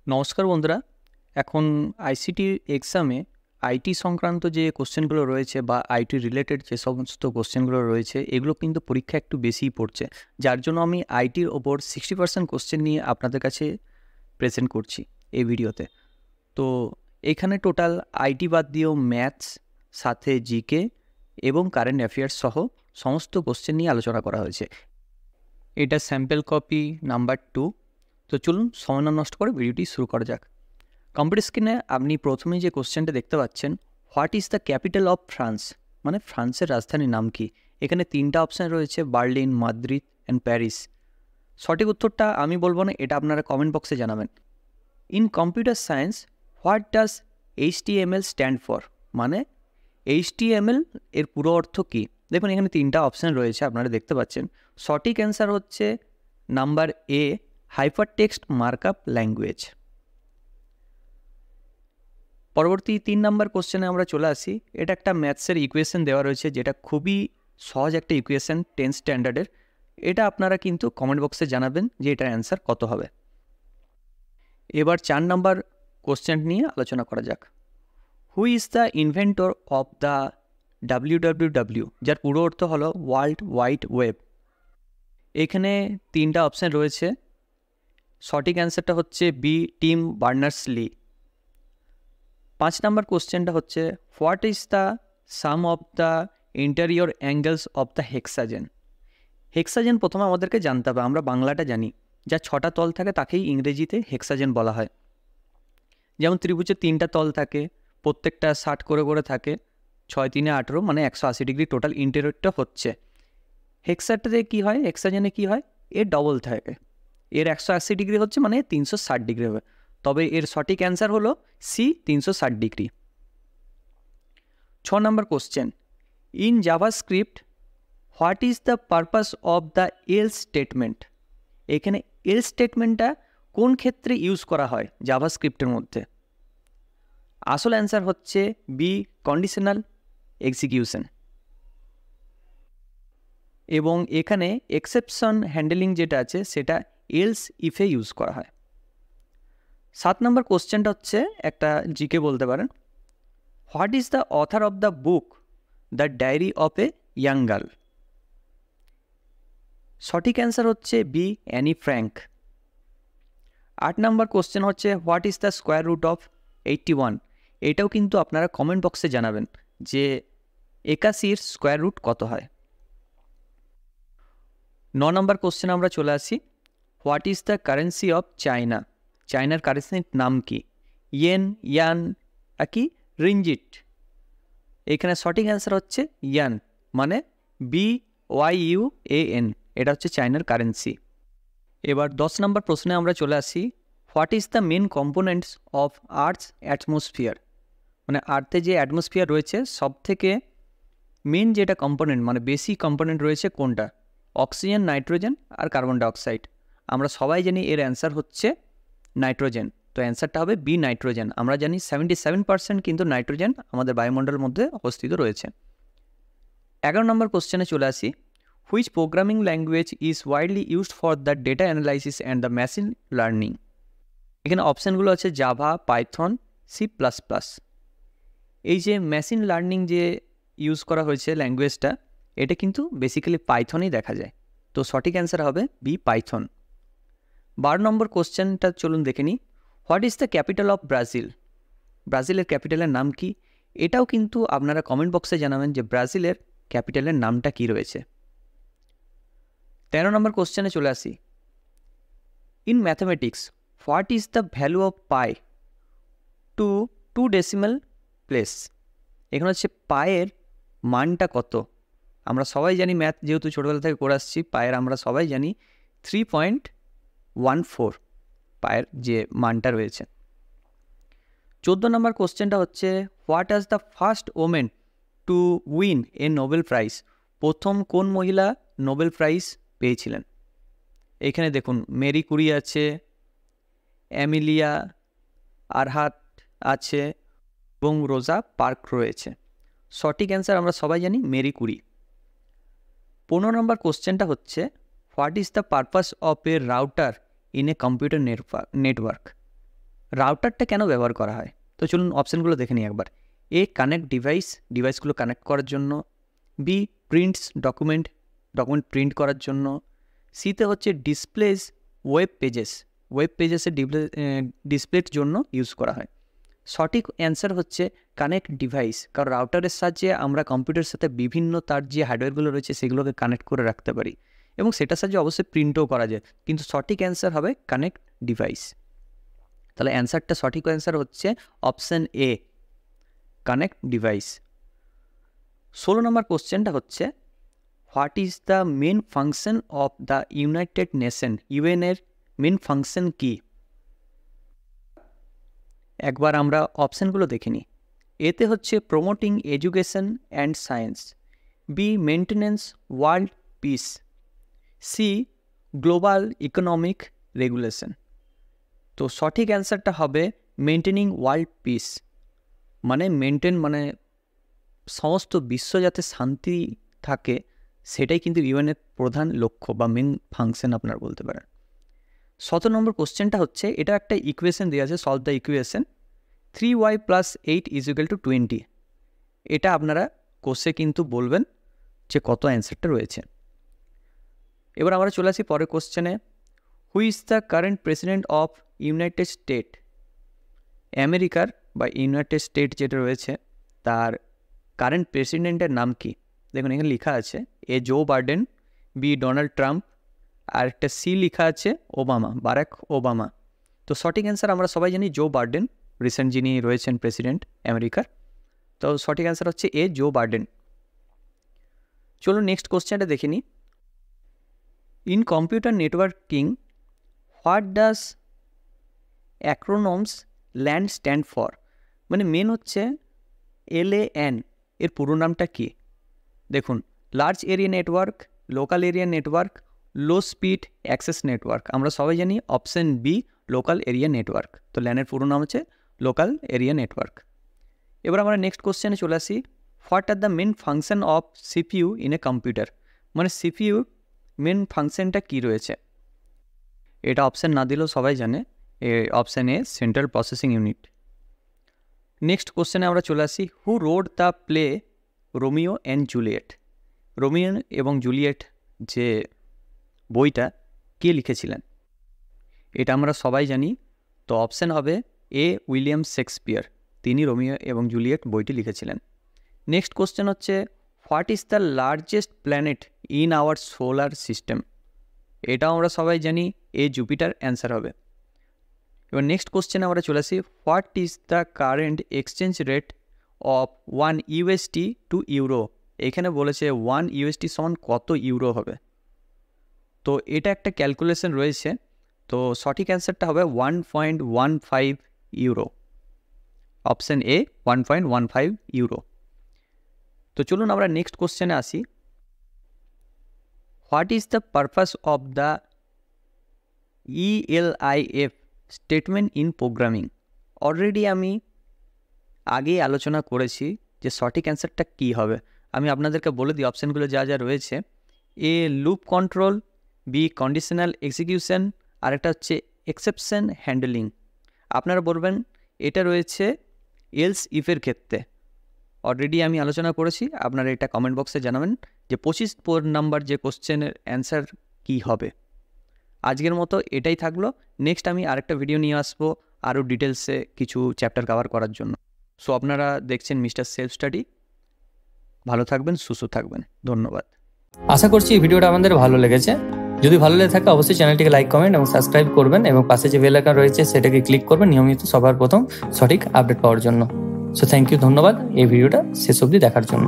নমস্কার বন্ধুরা। এখন আইসিটি এক্সামে আইটি সংক্রান্ত যে কোশ্চেনগুলো রয়েছে বা আইটি রিলেটেড যে সমস্ত কোশ্চেনগুলো রয়েছে এগুলো কিন্তু পরীক্ষা একটু বেশিই পড়ছে, যার জন্য আমি আইটির ওপর 60% কোশ্চেন নিয়ে আপনাদের কাছে প্রেজেন্ট করছি এই ভিডিওতে। তো এখানে টোটাল আইটি বাদ দিয়েও ম্যাথস, সাথে জিকে এবং কারেন্ট অ্যাফেয়ার্স সহ সমস্ত কোশ্চেন নিয়ে আলোচনা করা হয়েছে। এটা স্যাম্পল কপি নাম্বার 2। তো চলুন সময় না নষ্ট করে ভিডিওটি শুরু করা যাক। কম্পিউটার স্ক্রিনে আপনি প্রথমেই যে কোশ্চেনটা দেখতে পাচ্ছেন, what is the capital of France, মানে ফ্রান্সের রাজধানীর নাম কি। এখানে 3টা অপশান রয়েছে, বার্লিন, মাদ্রিদ অ্যান্ড প্যারিস। সঠিক উত্তরটা আমি বলবো না, এটা আপনারা কমেন্ট বক্সে জানাবেন। In computer science what does HTML stand for, মানে HTML এর পুরো অর্থ কী। দেখুন এখানে 3টা অপশান রয়েছে, আপনারা দেখতে পাচ্ছেন। সঠিক অ্যান্সার হচ্ছে number A, hypertext markup language. পরবর্তী 3 নম্বর কোশ্চেনে আমরা চলে আসি। এটা একটা ম্যাথসের ইকুয়েশন দেওয়া রয়েছে, যেটা খুবই সহজ একটা ইকুয়েশন 10 স্ট্যান্ডার্ডের। এটা আপনারা কিন্তু কমেন্ট বক্সে জানাবেন যে এটার অ্যান্সার কত হবে। এবার 4 নম্বর কোশ্চেন নিয়ে আলোচনা করা যাক। Who is the inventor of the WWW, যার পুরো অর্থ হলো ওয়ার্ল্ড ওয়াইড ওয়েব। এখানে 3টা অপশান রয়েছে, সঠিক অ্যান্সারটা হচ্ছে বি, টিম বার্নার্স-লি। 5 নম্বর কোশ্চেনটা হচ্ছে, what is the sum of the interior angles of the hexagon. Hexagon প্রথমে আমাদেরকে জানতে হবে, আমরা বাংলাটা জানি, যা 6টা তল থাকে তাকেই ইংরেজিতে হেক্সাজেন বলা হয়। যেমন ত্রিভুজের 3টা তল থাকে, প্রত্যেকটা 60 করে করে থাকে, 6 3 18, মানে 180 ডিগ্রি টোটাল ইন্টেরিয়রটা হচ্ছে। হেক্সাটাতে কী হয়, হেক্সাজেনে কী হয়, এর ডবল থাকে, এর 180 ডিগ্রি হচ্ছে মানে 360 ডিগ্রি হবে। তবে এর সঠিক অ্যান্সার হলো সি, 360 ডিগ্রি। 6 নম্বর question, in JavaScript what is the purpose of the else statement. এখানে এলস স্টেটমেন্টটা কোন ক্ষেত্রে ইউজ করা হয় জাভাস্ক্রিপ্টের মধ্যে। আসল অ্যান্সার হচ্ছে বি, কন্ডিশনাল এক্সিকিউশন। এবং এখানে এক্সেপশন হ্যান্ডেলিং যেটা আছে সেটা এলস ইফে ইউজ করা হয়। 7 নম্বর কোশ্চেনটা হচ্ছে একটা জিকে বলতে পারেন। What is the author of the book the diary of a young girl. সঠিক অ্যান্সার হচ্ছে বি, অ্যানি ফ্র্যাঙ্ক। 8 নম্বর কোশ্চেন হচ্ছে, what is the square root of 81। এটাও কিন্তু আপনারা কমেন্ট বক্সে জানাবেন যে 81-র স্কোয়ার রুট কত হয়। 9 নম্বর কোশ্চেন আমরা চলে আসি। What is the currency of China. চায়নার কারেন্সির নাম কি, ইয়েন, ইয়ান কি রিঞ্জিট। এখানে সঠিক অ্যান্সার হচ্ছে ইয়ান, মানে BYUAN, এটা হচ্ছে চায়নার কারেন্সি। এবার 10 নম্বর প্রশ্নে আমরা চলে আসি। What is the main components of earth's atmosphere, মানে আর্থে যে অ্যাটমসফিয়ার রয়েছে সব থেকে মেন যেটা কম্পোনেন্ট, মানে বেশি কম্পোনেন্ট রয়েছে কোনটা, অক্সিজেন, নাইট্রোজেন আর কার্বন ডাইঅক্সাইড। আমরা সবাই জানি এর অ্যান্সার হচ্ছে নাইট্রোজেন, তো অ্যান্সারটা হবে বি, নাইট্রোজেন। আমরা জানি 77% কিন্তু নাইট্রোজেন আমাদের বায়ুমণ্ডলের মধ্যে অবস্থিত রয়েছে। 11 নম্বর কোশ্চেনে চলে আসি। Which programming language is widely used for the data analysis and the machine learning. এখানে অপশানগুলো আছে জাভা, পাইথন, C++। এই যে মেশিন লার্নিং যে ইউজ করা হয়েছে ল্যাঙ্গুয়েজটা, এটা কিন্তু বেসিক্যালি পাইথনেই দেখা যায়, তো সঠিক অ্যান্সার হবে বি, পাইথন। 12 নম্বর কোশ্চেনটা চলুন দেখে নিই। What is the capital of Brazil. ব্রাজিলের ক্যাপিটালের নাম কি, এটাও কিন্তু আপনারা কমেন্ট বক্সে জানাবেন যে ব্রাজিলের ক্যাপিটালের নামটা কি রয়েছে। 13 নম্বর কোশ্চেনে চলে আসি। In mathematics what is the value of pi to 2 decimal place. এখানে হচ্ছে পায়ের মানটা কত। আমরা সবাই জানি, ম্যাথ যেহেতু ছোটোবেলা থেকে করে আসছি, পায়ের আমরা সবাই জানি 3.14 পায়ের যে মানটা রয়েছে। 14 নম্বর কোশ্চেনটা হচ্ছে, হোয়াট আজ the first women to win A Nobel prize. প্রথম কোন মহিলা নোবেল প্রাইজ পেয়েছিলেন। এখানে দেখুন মেরি কুরি আছে, অ্যামিলিয়া আরহাট আছে এবং রোজা পার্ক রয়েছে। সঠিক অ্যান্সার আমরা সবাই জানি মেরি কুরি। 15 নম্বর কোশ্চেনটা হচ্ছে, what is the purpose of a router in a computer network. রাউটারটা কেন ব্যবহার করা হয়? তো চলুন অপশানগুলো দেখে নিই একবার। এ, কানেক্ট ডিভাইসগুলো কানেক্ট করার জন্য। বি, প্রিন্টস ডকুমেন্ট প্রিন্ট করার জন্য। সিতে হচ্ছে ডিসপ্লেস ওয়েব পেজেসের ডিসপ্লের জন্য ইউজ করা হয়। সঠিক অ্যান্সার হচ্ছে কানেক্ট ডিভাইস, কারণ রাউটারের সাহায্যে আমরা কম্পিউটারের সাথে বিভিন্ন তার যে হার্ডওয়্যারগুলো রয়েছে সেগুলোকে কানেক্ট করে রাখতে পারি, এবং সেটার সাহায্যে অবশ্যই প্রিন্টও করা যায়, কিন্তু সঠিক অ্যান্সার হবে কানেক্ট ডিভাইস। তাহলে অ্যান্সারটা সঠিক অ্যান্সার হচ্ছে অপশান এ, কানেক্ট ডিভাইস। 16 নম্বর কোশ্চেনটা হচ্ছে, what is the main function of the United Nation? ইউএনের মেন ফাংশন কি? একবার আমরা অপশানগুলো দেখে নিই। এতে হচ্ছে promoting education and science. B, maintenance world peace. C, global economic regulation. তো সঠিক অ্যান্সারটা হবে মেনটেনিং ওয়ার্ল্ড পিস, মানে মানে সমস্ত বিশ্ব যাতে শান্তি থাকে, সেটাই কিন্তু ইউএনের প্রধান লক্ষ্য বা মেন ফাংশন আপনারা বলতে পারেন। 17 নম্বর কোশ্চেনটা হচ্ছে, এটা একটা ইকুয়েশন দেওয়া আছে, সলভ দ্য ইকুয়েশন 3y + 8 = 20। এটা আপনারা কোর্সে কিন্তু বলবেন যে কত অ্যান্সারটা রয়েছে। এবার আমরা চলে আসি পরের কোশ্চেনে। Who is the current president of United state? আমেরিকার বা ইউনাইটেড স্টেট যেটা রয়েছে তার কারেন্ট প্রেসিডেন্টের নাম কি? দেখুন এখানে লেখা আছে A, Joe Biden. B, Donald Trump. আর একটা সি লেখা আছে বারাক ওবামা। তো সঠিক অ্যান্সার আমরা সবাই জানি জো বাইডেন, রিসেন্ট যিনি রয়েছেন প্রেসিডেন্ট আমেরিকার। তো সঠিক অ্যান্সার হচ্ছে এ, জো বাইডেন। চলুন নেক্সট কোশ্চেনটা দেখে নিই। In computer networking, what does acronyms LAN stand for? মানে মেন হচ্ছে LAN এর পুরো নামটা কি? দেখুন, large area network, local area network, low speed access network. আমরা সবাই জানি option B, local area network. তো LAN এর পুরো নাম হচ্ছে লোকাল এরিয়া নেটওয়ার্ক। এবার আমরা নেক্সট কোশ্চেনে চলে আসি। What are the main function of CPU in a computer? মানে CPU মেন ফাংশনটা কী রয়েছে? এটা অপশান না দিলেও সবাই জানে, option A, central processing unit. Next কোশ্চেনে আমরা চলে আসি। Who wrote the play Romeo and Juliet? Romeo এবং জুলিয়েট যে বইটা কে লিখেছিলেন? এটা আমরা সবাই জানি। তো অপশান হবে এ, উইলিয়াম শেক্সপিয়ার। তিনি রোমিও এবং জুলিয়েট বইটি লিখেছিলেন। নেক্সট কোশ্চেন হচ্ছে, what is the largest planet in our solar system? এটাও আমরা সবাই জানি এ, জুপিটার অ্যান্সার হবে। এবার নেক্সট কোশ্চেনে আমরা চলে আসি। What is the current exchange rate of 1 USD to euro? এখানে বলেছে 1 USD সমান কত ইউরো হবে। তো এটা একটা ক্যালকুলেশন রয়েছে। তো সঠিক অ্যান্সারটা হবে 1.15 ইউরো। Option A, 1.15 euro. তো চলুন আমরা নেক্সট কোশ্চেনে আসি। What is the purpose of the ELIF statement in programming? Already আমি আগেই আলোচনা করেছি যে সঠিক অ্যান্সারটা কী হবে। আমি আপনাদেরকে বলে দিই অপশানগুলো যা যা রয়েছে। A, loop control. B, conditional execution. আর একটা হচ্ছে এক্সেপশন হ্যান্ডলিং। আপনারা বলবেন এটা রয়েছে এলস ইফের ক্ষেত্রে। অলরেডি আমি আলোচনা করেছি, আপনারা এটা কমেন্ট বক্সে জানাবেন যে 25 নাম্বার যে কোশ্চেনের অ্যান্সার কী হবে। আজকের মতো এটাই থাকলো। নেক্সট আমি আরেকটা ভিডিও নিয়ে আসবো আরও ডিটেলসে কিছু চ্যাপ্টার কভার করার জন্য। সো আপনারা দেখছেন মিস্টার সেলফ স্টাডি। ভালো থাকবেন, সুস্থ থাকবেন। ধন্যবাদ। আশা করছি এই ভিডিওটা আমাদের ভালো লেগেছে। যদি ভালো লেগে থাকে অবশ্যই চ্যানেলটিকে লাইক, কমেন্ট এবং সাবস্ক্রাইব করবেন, এবং পাশে যে বেল আইকন রয়েছে সেটাকে ক্লিক করবেন নিয়মিত সবার প্রথম সঠিক আপডেট পাওয়ার জন্য। সো থ্যাংক ইউ, ধন্যবাদ এই ভিডিওটা শেষ অবধি দেখার জন্য।